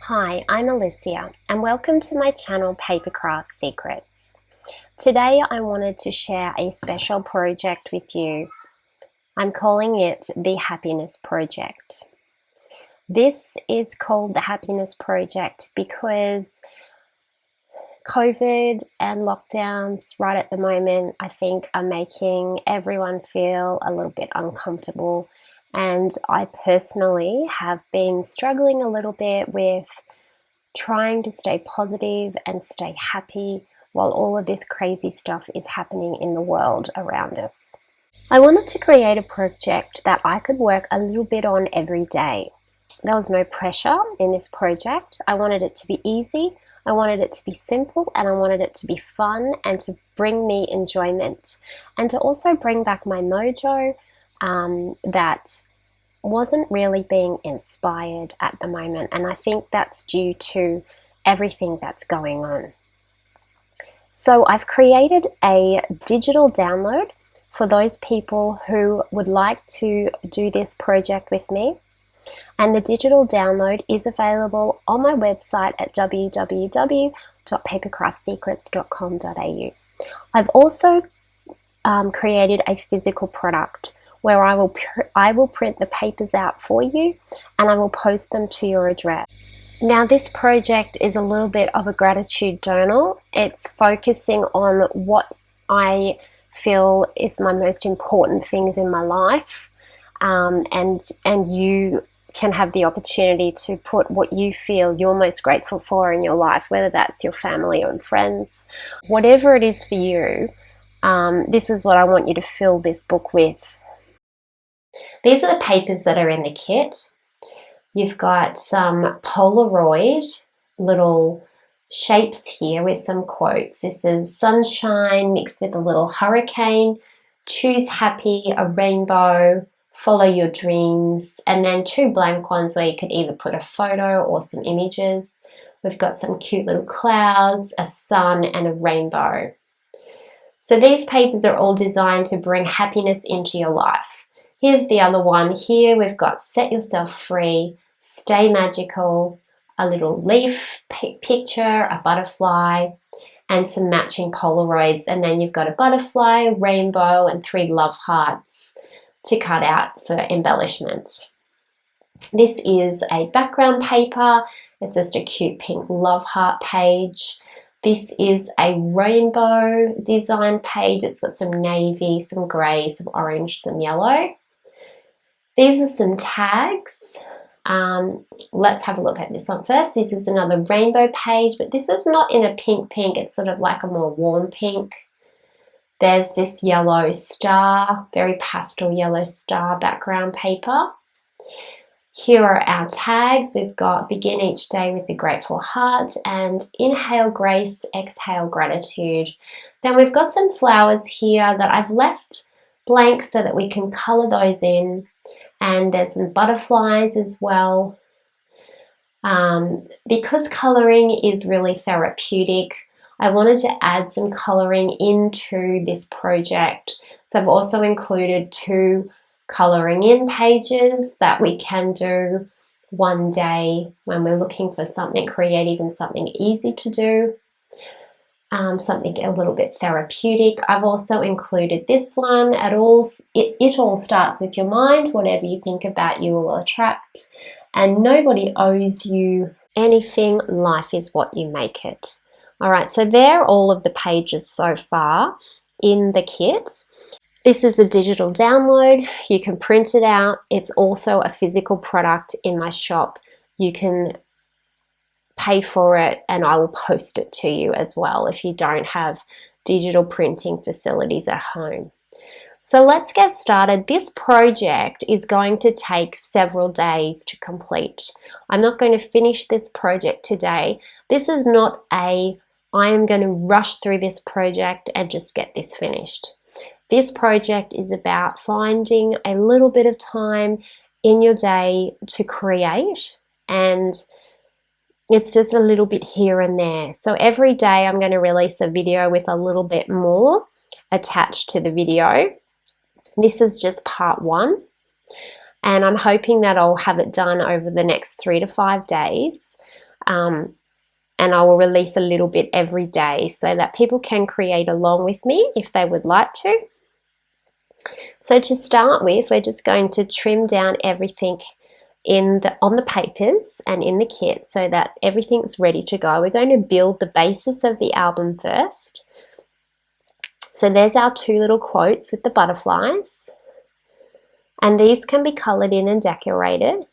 Hi, I'm Alicia and welcome to my channel Papercraft Secrets. Today I wanted to share a special project with you. I'm calling it the Happiness Project. This is called the Happiness Project because COVID and lockdowns right at the moment, I think, are making everyone feel a little bit uncomfortable. And I personally have been struggling a little bit with trying to stay positive and stay happy while all of this crazy stuff is happening in the world around us. I wanted to create a project that I could work a little bit on every day. There was no pressure in this project. I wanted it to be easy, I wanted it to be simple, and I wanted it to be fun and to bring me enjoyment and to also bring back my mojo that wasn't really being inspired at the moment, and I think that's due to everything that's going on. So I've created a digital download for those people who would like to do this project with me, and the digital download is available on my website at www.papercraftsecrets.com.au. I've also created a physical product where I will print the papers out for you and I will post them to your address. Now this project is a little bit of a gratitude journal. It's focusing on what I feel is my most important things in my life, and you can have the opportunity to put what you feel you're most grateful for in your life, whether that's your family or friends, whatever it is for you. This is what I want you to fill this book with. These are the papers that are in the kit. You've got some Polaroid little shapes here with some quotes. This is sunshine mixed with a little hurricane, choose happy, a rainbow, follow your dreams, and then two blank ones where you could either put a photo or some images. We've got some cute little clouds, a sun, and a rainbow. So these papers are all designed to bring happiness into your life. Here's the other one. Here we've got set yourself free, stay magical, a little leaf picture, a butterfly, and some matching Polaroids. And then you've got a butterfly, a rainbow, and 3 love hearts to cut out for embellishment. This is a background paper. It's just a cute pink love heart page. This is a rainbow design page. It's got some navy, some grey, some orange, some yellow. These are some tags. Let's have a look at this one first. This is another rainbow page, but this is not in a pink, it's sort of like a more warm pink. There's this yellow star, very pastel yellow star background paper. Here are our tags. We've got begin each day with a grateful heart and inhale grace, exhale gratitude. Then we've got some flowers here that I've left blank so that we can colour those in. And there's some butterflies as well. Because colouring is really therapeutic, I wanted to add some colouring into this project. So I've also included 2 colouring in pages that we can do one day when we're looking for something creative and something easy to do. Something a little bit therapeutic. I've also included this one. It all starts with your mind. Whatever you think about, you will attract. And nobody owes you anything. Life is what you make it. All right, so they're all of the pages so far in the kit. This is the digital download. You can print it out. It's also a physical product in my shop. You can pay for it and I will post it to you as well if you don't have digital printing facilities at home. So let's get started. This project is going to take several days to complete. I'm not going to finish this project today. This is not I am going to rush through this project and just get this finished. This project is about finding a little bit of time in your day to create, and it's just a little bit here and there. So every day I'm going to release a video with a little bit more attached to the video. This is just part 1. And I'm hoping that I'll have it done over the next 3 to 5 days. And I will release a little bit every day so that people can create along with me if they would like to. So to start with, we're just going to trim down everything on the papers and in the kit so that everything's ready to go. We're going to build the basis of the album first. So there's our two little quotes with the butterflies, and these can be coloured in and decorated.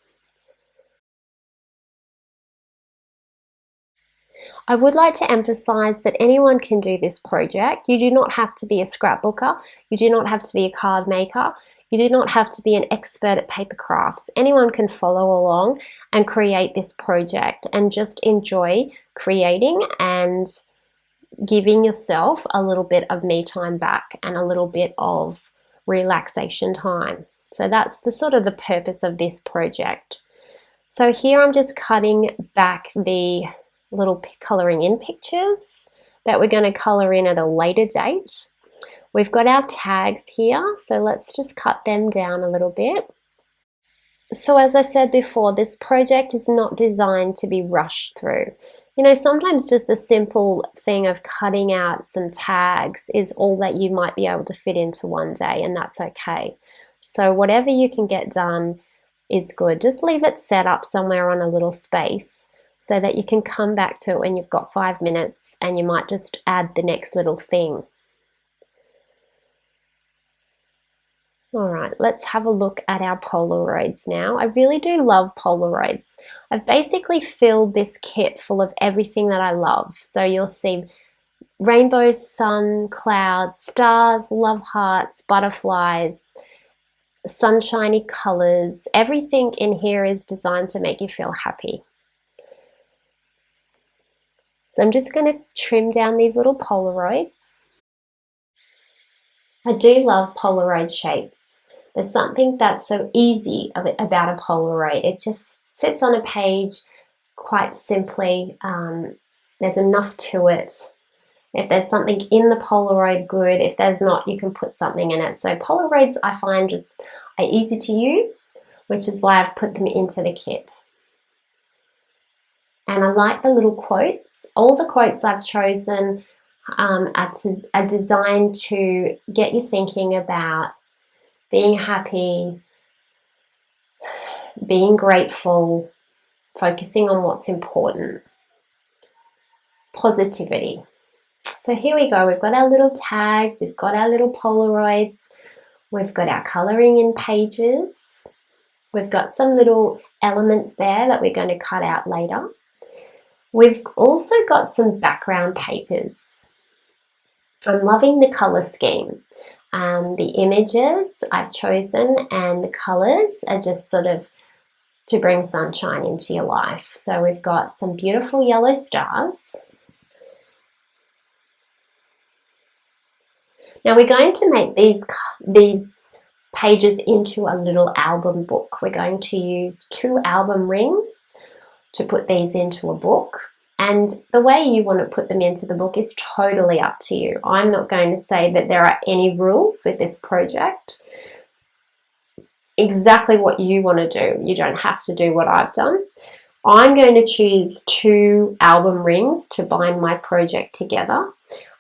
I would like to emphasize that anyone can do this project. You do not have to be a scrapbooker. You do not have to be a card maker. You do not have to be an expert at paper crafts. Anyone can follow along and create this project and just enjoy creating and giving yourself a little bit of me time back and a little bit of relaxation time. So that's the sort of the purpose of this project. So here I'm just cutting back the little colouring in pictures that we're going to colour in at a later date. We've got our tags here, so let's just cut them down a little bit. So as I said before, this project is not designed to be rushed through. You know, sometimes just the simple thing of cutting out some tags is all that you might be able to fit into one day, and that's okay. So whatever you can get done is good. Just leave it set up somewhere on a little space so that you can come back to it when you've got 5 minutes and you might just add the next little thing. All right, let's have a look at our Polaroids now. I really do love Polaroids. I've basically filled this kit full of everything that I love. So you'll see rainbows, sun, clouds, stars, love hearts, butterflies, sunshiny colors. Everything in here is designed to make you feel happy. So I'm just going to trim down these little Polaroids. I do love Polaroid shapes. There's something that's so easy about a Polaroid. It just sits on a page quite simply. There's enough to it. If there's something in the Polaroid, good. If there's not, you can put something in it. So Polaroids I find just are easy to use, which is why I've put them into the kit. And I like the little quotes. All the quotes I've chosen are designed to get you thinking about being happy, being grateful, focusing on what's important, positivity. So here we go. We've got our little tags, we've got our little Polaroids, we've got our colouring in pages, we've got some little elements there that we're going to cut out later. We've also got some background papers. I'm loving the colour scheme. The images I've chosen and the colours are just sort of to bring sunshine into your life. So we've got some beautiful yellow stars. Now we're going to make these pages into a little album book. We're going to use 2 album rings to put these into a book. And the way you want to put them into the book is totally up to you. I'm not going to say that there are any rules with this project. Exactly what you want to do. You don't have to do what I've done. I'm going to choose 2 album rings to bind my project together.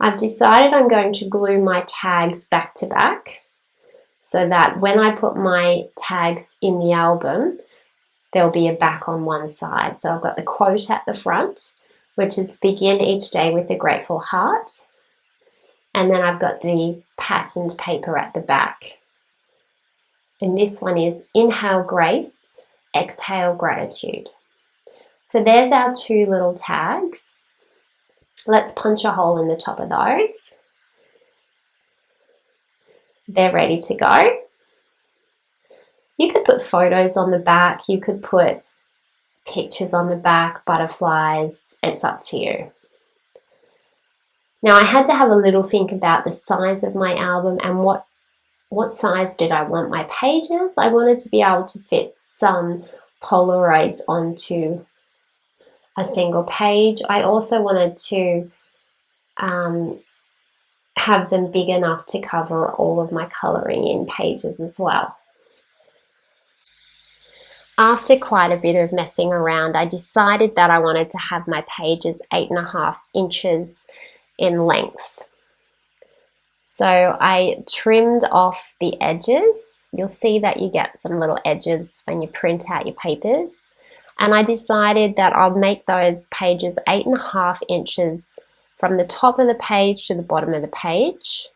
I've decided I'm going to glue my tags back to back so that when I put my tags in the album, there'll be a back on one side. So I've got the quote at the front, which is begin each day with a grateful heart. And then I've got the patterned paper at the back. And this one is inhale grace, exhale gratitude. So there's our 2 little tags. Let's punch a hole in the top of those. They're ready to go. You could put photos on the back, you could put pictures on the back, butterflies, it's up to you. Now I had to have a little think about the size of my album and what size did I want my pages. I wanted to be able to fit some Polaroids onto a single page. I also wanted to have them big enough to cover all of my colouring in pages as well. After quite a bit of messing around, I decided that I wanted to have my pages 8.5 inches in length. So I trimmed off the edges. You'll see that you get some little edges when you print out your papers. And I decided that I'll make those pages 8.5 inches from the top of the page to the bottom of the page.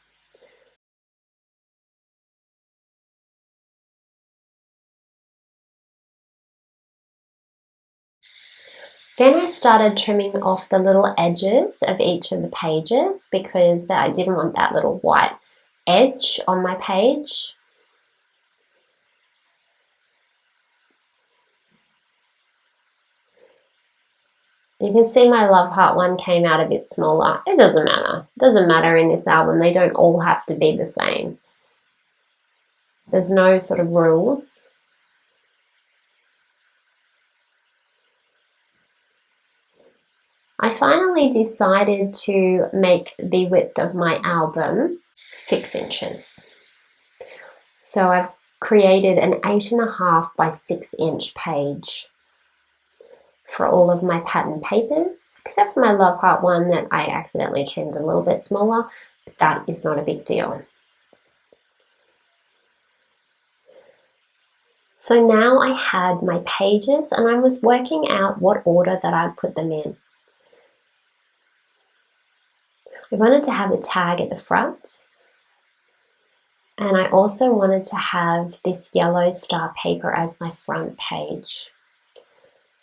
Then I started trimming off the little edges of each of the pages because I didn't want that little white edge on my page. You can see my love heart one came out a bit smaller. It doesn't matter. It doesn't matter in this album. They don't all have to be the same. There's no sort of rules. I finally decided to make the width of my album 6 inches. So I've created an 8.5 by 6 inch page for all of my pattern papers, except for my love heart one that I accidentally trimmed a little bit smaller, but that is not a big deal. So now I had my pages and I was working out what order that I'd put them in. I wanted to have a tag at the front, and I also wanted to have this yellow star paper as my front page.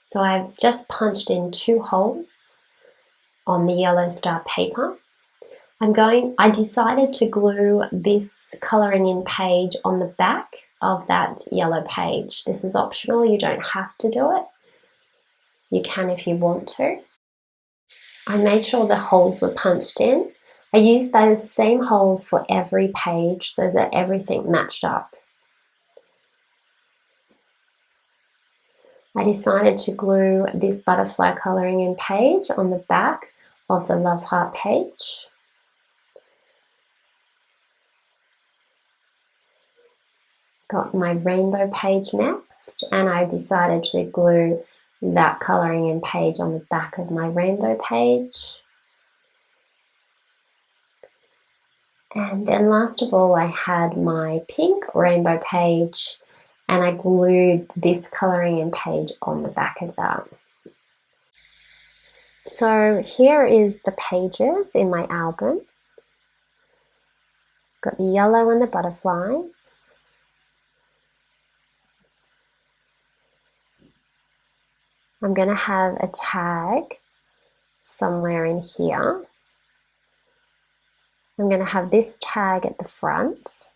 So I've just punched in 2 holes on the yellow star paper. I decided to glue this colouring in page on the back of that yellow page. This is optional, you don't have to do it. You can if you want to. I made sure the holes were punched in. I used those same holes for every page so that everything matched up. I decided to glue this butterfly colouring in page on the back of the love heart page. Got my rainbow page next, and I decided to glue that colouring in page on the back of my rainbow page. And then last of all, I had my pink rainbow page, and I glued this colouring in page on the back of that. So here is the pages in my album. Got the yellow and the butterflies. I'm going to have a tag somewhere in here. I'm going to have this tag at the front.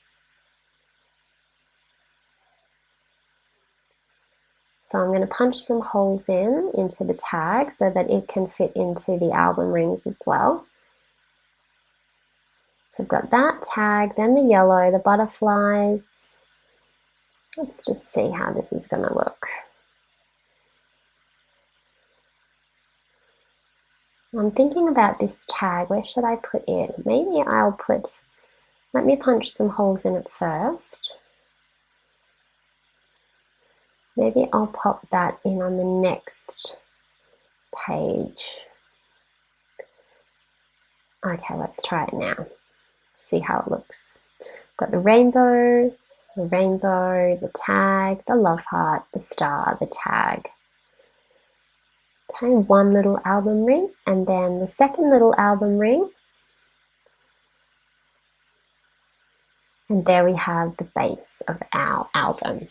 So I'm going to punch some holes into the tag so that it can fit into the album rings as well. So I've got that tag, then the yellow, the butterflies. Let's just see how this is going to look. I'm thinking about this tag. Where should I put it? Maybe let me punch some holes in it first. Maybe I'll pop that in on the next page. Okay, let's try it now. See how it looks. Got the rainbow, the tag, the love heart, the star, the tag. Okay, one little album ring, and then the second little album ring. And there we have the base of our album.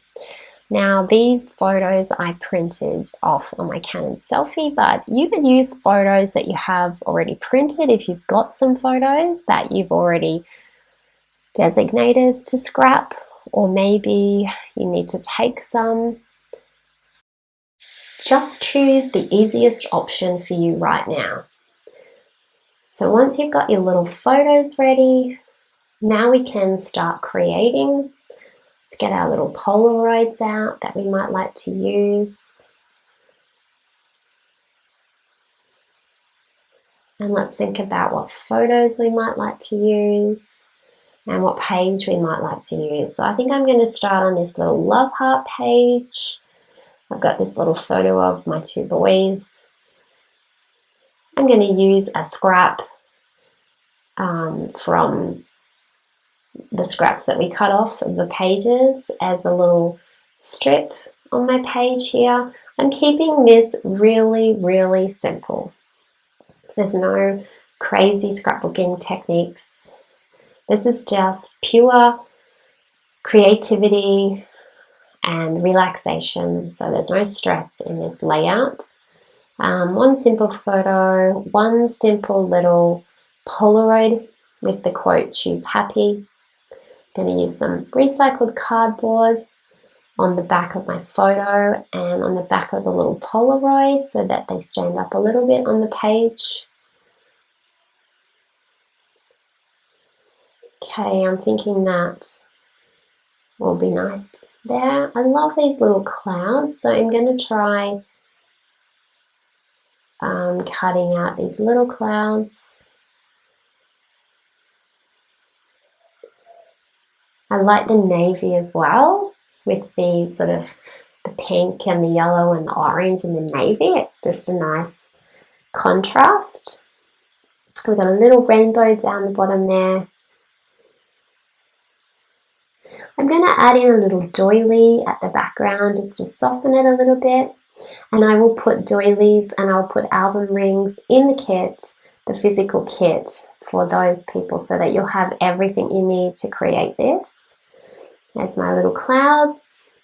Now these photos I printed off on my Canon selfie, but you could use photos that you have already printed if you've got some photos that you've already designated to scrap, or maybe you need to take some. Just choose the easiest option for you right now. So once you've got your little photos ready, now we can start creating. Let's get our little Polaroids out that we might like to use. And let's think about what photos we might like to use and what page we might like to use. So I think I'm going to start on this little love heart page. I've got this little photo of my two boys. I'm going to use a scrap from the scraps that we cut off of the pages as a little strip on my page here. I'm keeping this really, really simple. There's no crazy scrapbooking techniques. This is just pure creativity and relaxation, so there's no stress in this layout. One simple photo, one simple little Polaroid with the quote, "Choose happy." I'm going to use some recycled cardboard on the back of my photo and on the back of the little Polaroid so that they stand up a little bit on the page. Okay, I'm thinking that will be nice there. I love these little clouds, so I'm going to try cutting out these little clouds. I like the navy as well, with the sort of the pink and the yellow and the orange and the navy. It's just a nice contrast. We've got a little rainbow down the bottom there. I'm going to add in a little doily at the background just to soften it a little bit. And I will put doilies and I'll put album rings in the kit, the physical kit for those people, so that you'll have everything you need to create this. There's my little clouds.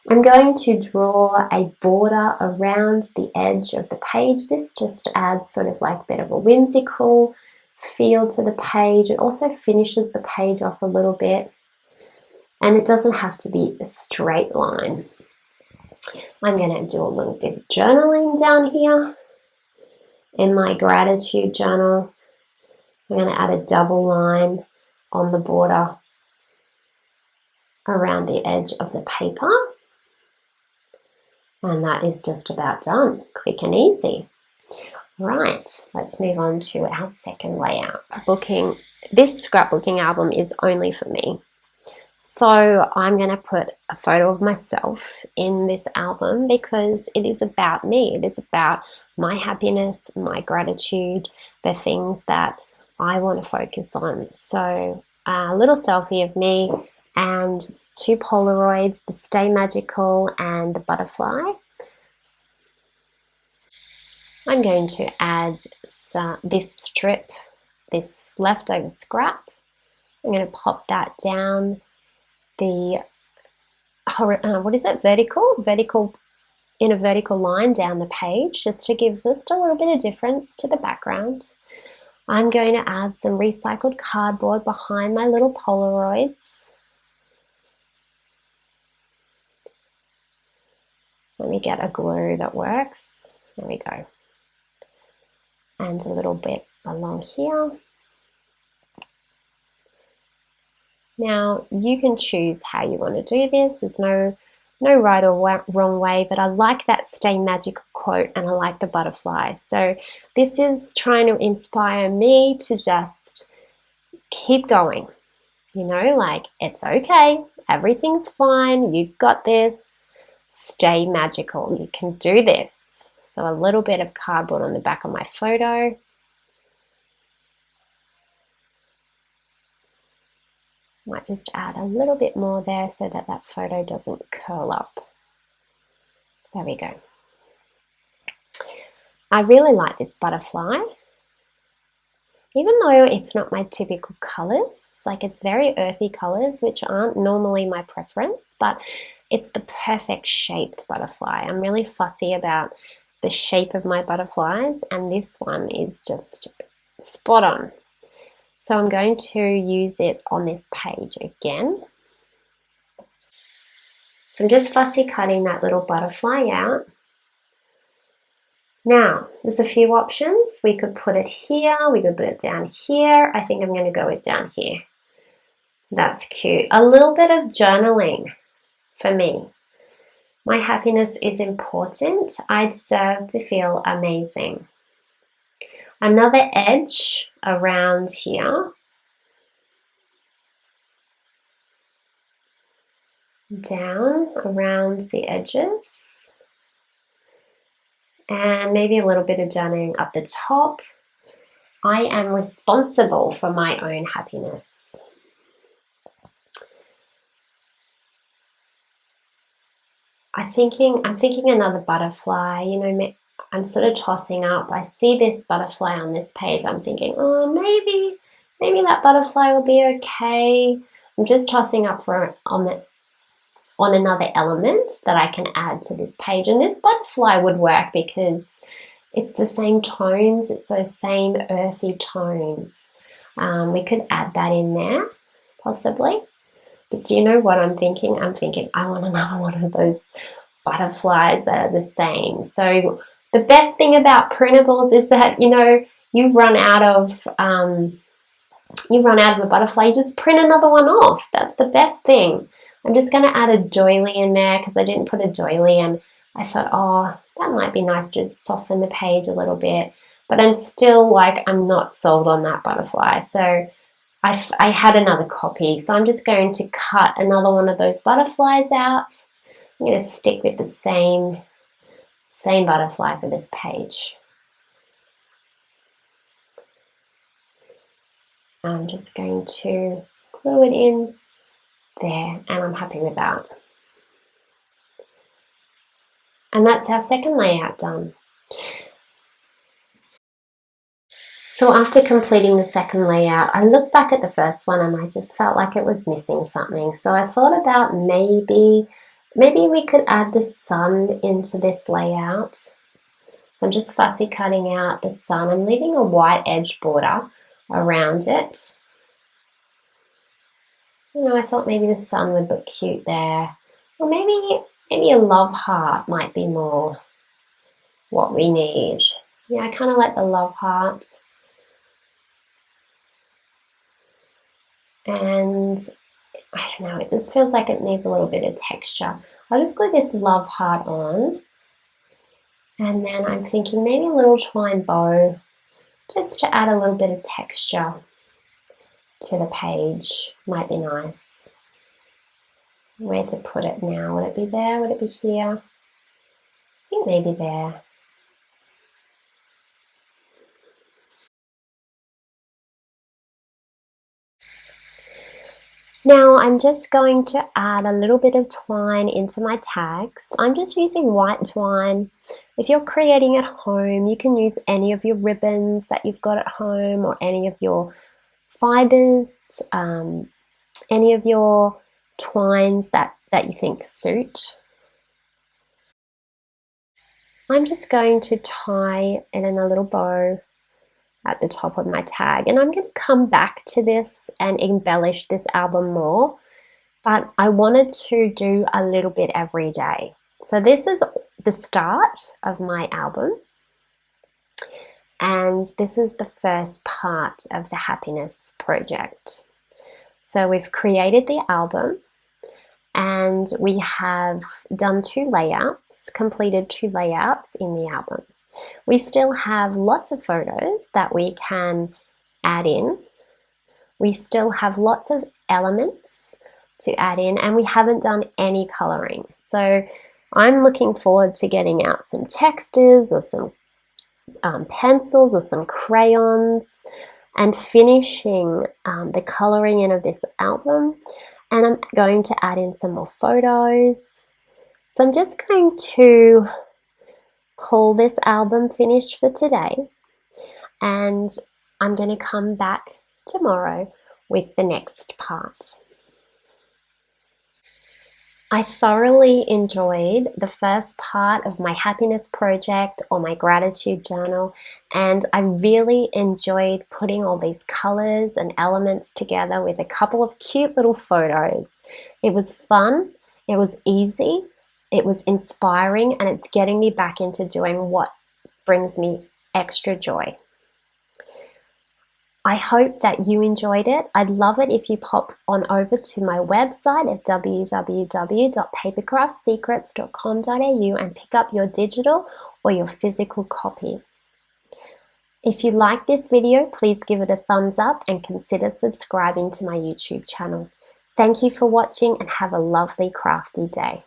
I'm going to draw a border around the edge of the page. This just adds sort of like a bit of a whimsical feel to the page. It also finishes the page off a little bit, and it doesn't have to be a straight line. I'm going to do a little bit of journaling down here. In my gratitude journal, I'm going to add a double line on the border around the edge of the paper. And that is just about done. Quick and easy. Right, let's move on to our second layout. This scrapbooking album is only for me. So I'm going to put a photo of myself in this album because it is about me. It is about my happiness, my gratitude, the things that I want to focus on. So a little selfie of me and two Polaroids, the Stay Magical and the butterfly. I'm going to add this strip, this leftover scrap. I'm going to pop that down the vertical in a vertical line down the page, just to give just a little bit of difference to the background. I'm going to add some recycled cardboard behind my little Polaroids. Let me get a glue that works. There we go. And a little bit along here. Now, you can choose how you want to do this. There's no right or wrong way, but I like that Stay Magical quote and I like the butterfly. So this is trying to inspire me to just keep going. You know, like, it's okay, everything's fine, you got this, stay magical, you can do this. So a little bit of cardboard on the back of my photo. Might just add a little bit more there so that that photo doesn't curl up. There we go. I really like this butterfly. Even though it's not my typical colors, like it's very earthy colors, which aren't normally my preference, but it's the perfect shaped butterfly. I'm really fussy about the shape of my butterflies, and this one is just spot on. So I'm going to use it on this page again. So I'm just fussy cutting that little butterfly out. Now, there's a few options. We could put it here, we could put it down here. I think I'm going to go with down here. That's cute. A little bit of journaling for me. My happiness is important. I deserve to feel amazing. Another edge around here. down around the edges, and maybe a little bit of journaling up the top. I am responsible for my own happiness. I'm thinking another butterfly, you know, I'm sort of tossing up. I see this butterfly on this page. I'm thinking, oh, maybe that butterfly will be okay. I'm just tossing up on another element that I can add to this page. And this butterfly would work because it's the same tones. It's those same earthy tones. We could add that in there, possibly. But do you know what I'm thinking? I'm thinking I want another one of those butterflies that are the same. So the best thing about printables is that, you know, you run out of a butterfly, you just print another one off. That's the best thing. I'm just going to add a doily in there because I didn't put a doily, and I thought, oh, that might be nice to just soften the page a little bit. But I'm still like, I'm not sold on that butterfly. So I had another copy, so I'm just going to cut another one of those butterflies out. I'm going to stick with the same butterfly for this page. I'm just going to glue it in there, and I'm happy with that. And that's our second layout done. So after completing the second layout, I looked back at the first one and I just felt like it was missing something. So I thought about maybe we could add the sun into this layout. So I'm just fussy cutting out the sun. I'm leaving a white edge border around it. You know, I thought maybe the sun would look cute there. Or maybe a love heart might be more what we need. Yeah, I kind of like the love heart. And I don't know, it just feels like it needs a little bit of texture. I'll just glue this love heart on. And then I'm thinking maybe a little twine bow just to add a little bit of texture to the page. Might be nice. Where to put it now? Would it be there? Would it be here? I think maybe there. Now I'm just going to add a little bit of twine into my tags. I'm just using white twine. If you're creating at home, you can use any of your ribbons that you've got at home, or any of your fibers, any of your twines that you think suit. I'm just going to tie it in a little bow at the top of my tag, and I'm going to come back to this and embellish this album more, but I wanted to do a little bit every day. So this is the start of my album, and this is the first part of the happiness project. So we've created the album, and we have done completed two layouts in the album. We still have lots of photos that we can add in. We still have lots of elements to add in, and we haven't done any coloring. So I'm looking forward to getting out some textures or some pencils or some crayons and finishing the coloring in of this album. And I'm going to add in some more photos. So I'm just going to call this album finished for today, and I'm going to come back tomorrow with the next part. I thoroughly enjoyed the first part of my happiness project or my gratitude journal, and I really enjoyed putting all these colors and elements together with a couple of cute little photos. It was fun, it was easy, it was inspiring, and it's getting me back into doing what brings me extra joy. I hope that you enjoyed it. I'd love it if you pop on over to my website at www.papercraftsecrets.com.au and pick up your digital or your physical copy. If you like this video, please give it a thumbs up and consider subscribing to my YouTube channel. Thank you for watching and have a lovely crafty day.